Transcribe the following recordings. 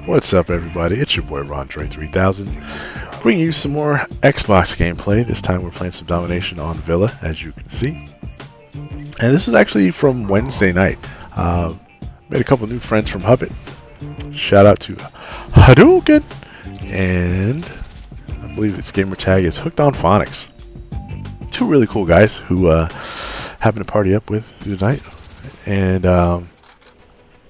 What's up, everybody? It's your boy Rondre3000, bringing you some more Xbox gameplay. This time we're playing some Domination on Villa, as you can see. And this is actually from Wednesday night. Made a couple new friends from Hubbit. Shout out to Hadouken! And I believe its gamer tag is Hooked on Phonics. Two really cool guys who happened to party up with through the night. And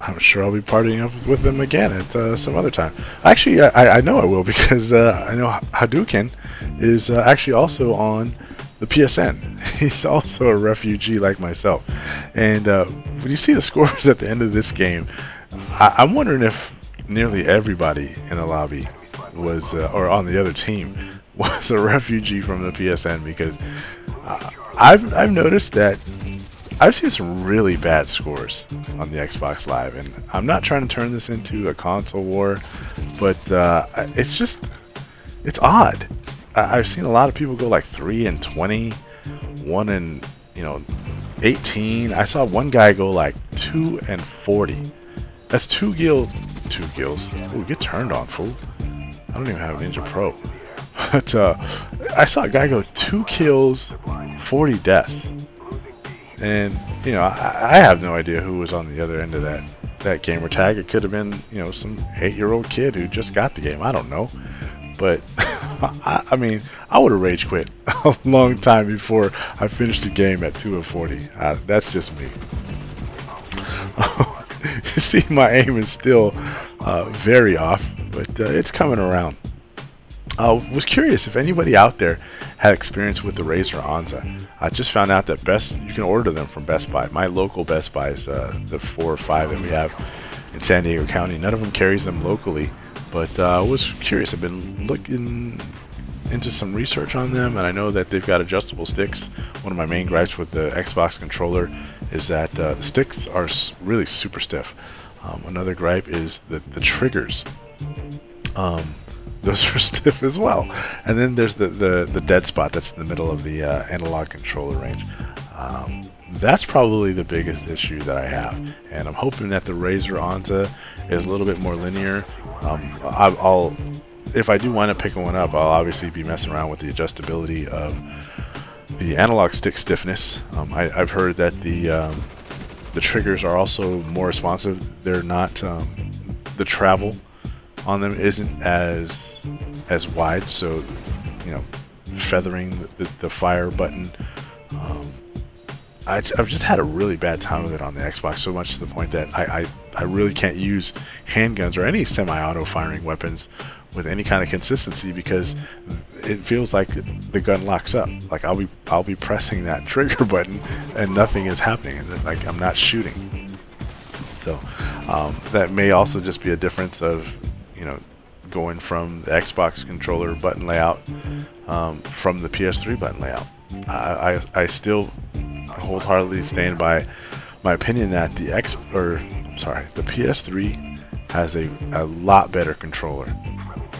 I'm sure I'll be partying up with them again at some other time. Actually, I know I will, because I know Hadouken is actually also on the PSN. He's also a refugee like myself. And when you see the scores at the end of this game, I'm wondering if nearly everybody in the lobby was, or on the other team, was a refugee from the PSN, because I've noticed that I've seen some really bad scores on the Xbox Live, and I'm not trying to turn this into a console war, but it's odd. I've seen a lot of people go like 3-20, 1-18. I saw one guy go like 2-40. That's two kills. Ooh, get turned on, fool. I don't even have Ninja Pro. But I saw a guy go 2 kills, 40 deaths. And, you know, I have no idea who was on the other end of that gamer tag. It could have been, you know, some 8-year-old kid who just got the game. I don't know. But, I mean, I would have rage quit a long time before I finished the game at 2-40. That's just me. You see, my aim is still very off, but it's coming around. I was curious if anybody out there had experience with the Razer Onza. I just found out that you can order them from Best Buy. My local Best Buy is the 4 or 5 that we have in San Diego County. None of them carries them locally, but I was curious. I've been looking into some research on them, and I know that they've got adjustable sticks. One of my main gripes with the Xbox controller is that the sticks are really super stiff. Another gripe is the triggers. Those are stiff as well. And then there's the dead spot that's in the middle of the analog controller range. That's probably the biggest issue that I have, and I'm hoping that the Razer Onza is a little bit more linear. If I do wind up picking one up, I'll obviously be messing around with the adjustability of the analog stick stiffness. I've heard that the triggers are also more responsive. They're not the travel on them isn't as wide, so, you know, feathering the fire button. I've just had a really bad time with it on the Xbox, so much to the point that I really can't use handguns or any semi-auto firing weapons with any kind of consistency, because it feels like the gun locks up. Like I'll be pressing that trigger button and nothing is happening, like I'm not shooting. So that may also just be a difference of, you know, going from the Xbox controller button layout from the PS3 button layout. I still wholeheartedly stand by my opinion that the PS3 has a lot better controller,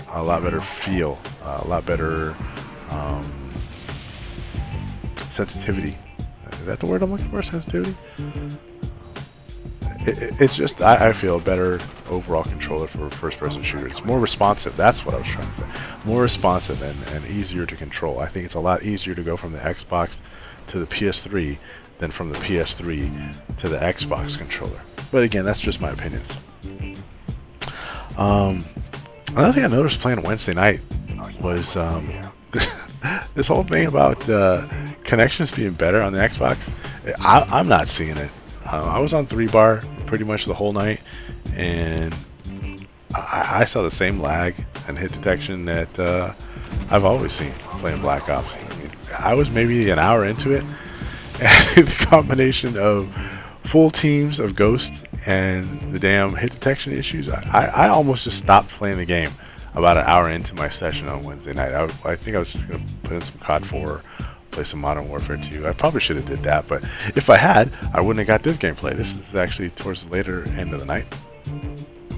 a lot better feel, a lot better sensitivity. Is that the word I'm looking for? Sensitivity? It's just, I feel a better overall controller for a first-person shooter. It's more responsive. That's what I was trying to say. More responsive and easier to control. I think it's a lot easier to go from the Xbox to the PS3 than from the PS3 to the Xbox controller. But again, that's just my opinions. Another thing I noticed playing Wednesday night was this whole thing about connections being better on the Xbox. I'm not seeing it. I was on 3-bar pretty much the whole night, and I saw the same lag and hit detection that I've always seen playing Black Ops. I mean, I was maybe an hour into it, and the combination of full teams of Ghost and the damn hit detection issues, I almost just stopped playing the game about an hour into my session on Wednesday night. I think I was just going to put in some COD 4, play some Modern Warfare 2. I probably should have did that, but if I had, I wouldn't have got this gameplay. This is actually towards the later end of the night.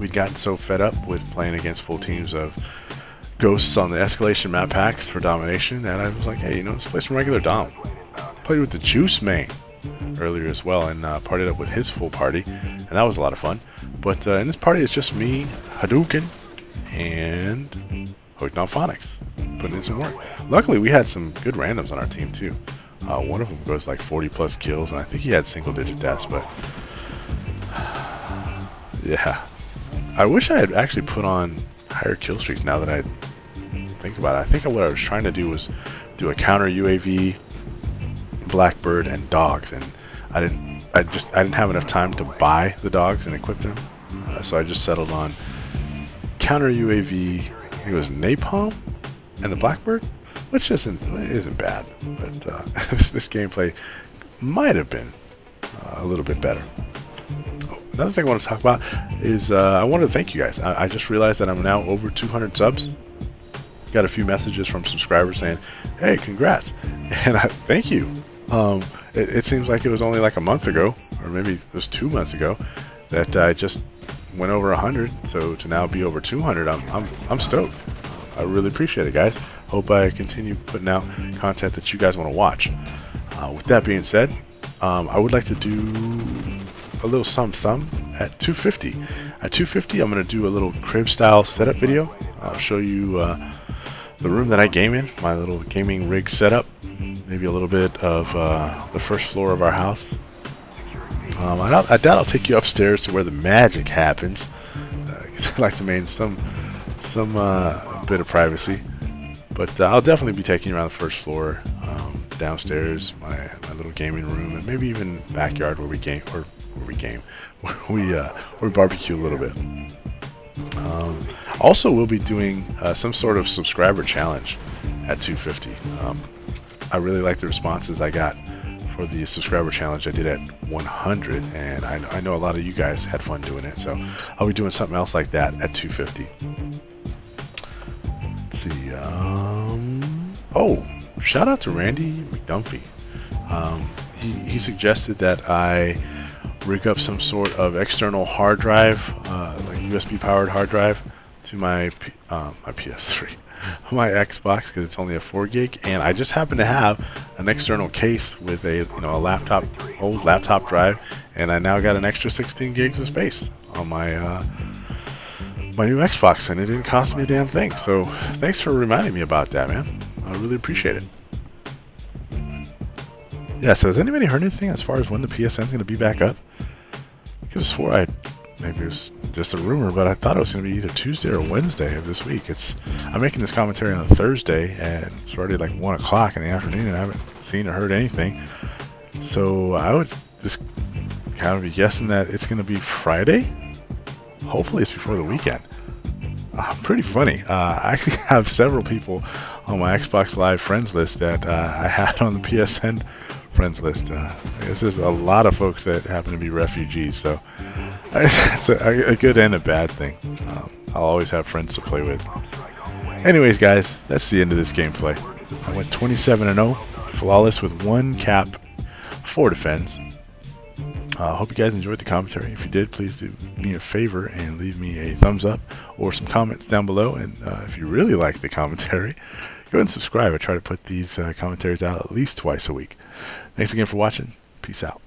We'd gotten so fed up with playing against full teams of Ghosts on the escalation map packs for Domination that I was like, hey, you know, let's play some regular Dom. Played with the Juice main earlier as well, and partied up with his full party, and that was a lot of fun. But in this party, it's just me, Hadouken, and Hooked on Phonics, putting in some work. Luckily, we had some good randoms on our team too. One of them goes like 40 plus kills, and I think he had single-digit deaths. But yeah, I wish I had actually put on higher kill streaks. Now that I think about it, I think what I was trying to do was do a counter UAV, Blackbird, and dogs, and I didn't have enough time to buy the dogs and equip them, so I just settled on counter UAV. It was Napalm and the Blackbird, which isn't bad, but this gameplay might have been a little bit better. Another thing I want to talk about is I want to thank you guys. I just realized that I'm now over 200 subs. Got a few messages from subscribers saying, "Hey, congrats!" And thank you. It seems like it was only like a month ago, or maybe it was 2 months ago, that I just went over 100. So to now be over 200, I'm stoked. I really appreciate it, guys. Hope I continue putting out content that you guys want to watch. With that being said, I would like to do a little some at 250. At 250, I'm going to do a little crib style setup video. I'll show you the room that I game in, my little gaming rig setup, maybe a little bit of the first floor of our house. I doubt I'll take you upstairs to where the magic happens. I'd like to maintain some bit of privacy, but I'll definitely be taking you around the first floor, downstairs, my little gaming room, and maybe even backyard where we barbecue a little bit. Also, we'll be doing some sort of subscriber challenge at 250. I really like the responses I got for the subscriber challenge I did at 100, and I know a lot of you guys had fun doing it, so I'll be doing something else like that at 250. Let's see. Oh, shout out to Randy McDumphy. He suggested that I rig up some sort of external hard drive, like USB powered hard drive, to my PS3, my Xbox, because it's only a 4 gig, and I just happen to have an external case with a old laptop drive, and I now got an extra 16 gigs of space on my my new Xbox, and it didn't cost me a damn thing. So thanks for reminding me about that, man. I really appreciate it. Yeah, so has anybody heard anything as far as when the PSN is going to be back up? I could have swore maybe it was just a rumor, but I thought it was going to be either Tuesday or Wednesday of this week. I'm making this commentary on a Thursday, and it's already like 1 o'clock in the afternoon, and I haven't seen or heard anything. So I would just kind of be guessing that it's going to be Friday. Hopefully it's before the weekend. Pretty funny. I actually have several people on my Xbox Live friends list that I had on the PSN friends list. I guess there's a lot of folks that happen to be refugees, so it's a good and a bad thing. I'll always have friends to play with. Anyways, guys, that's the end of this gameplay. I went 27-0, flawless with 1 cap, 4 defends. Hope you guys enjoyed the commentary. If you did, please do me a favor and leave me a thumbs up or some comments down below. And if you really like the commentary, go ahead and subscribe. I try to put these commentaries out at least twice a week. Thanks again for watching. Peace out.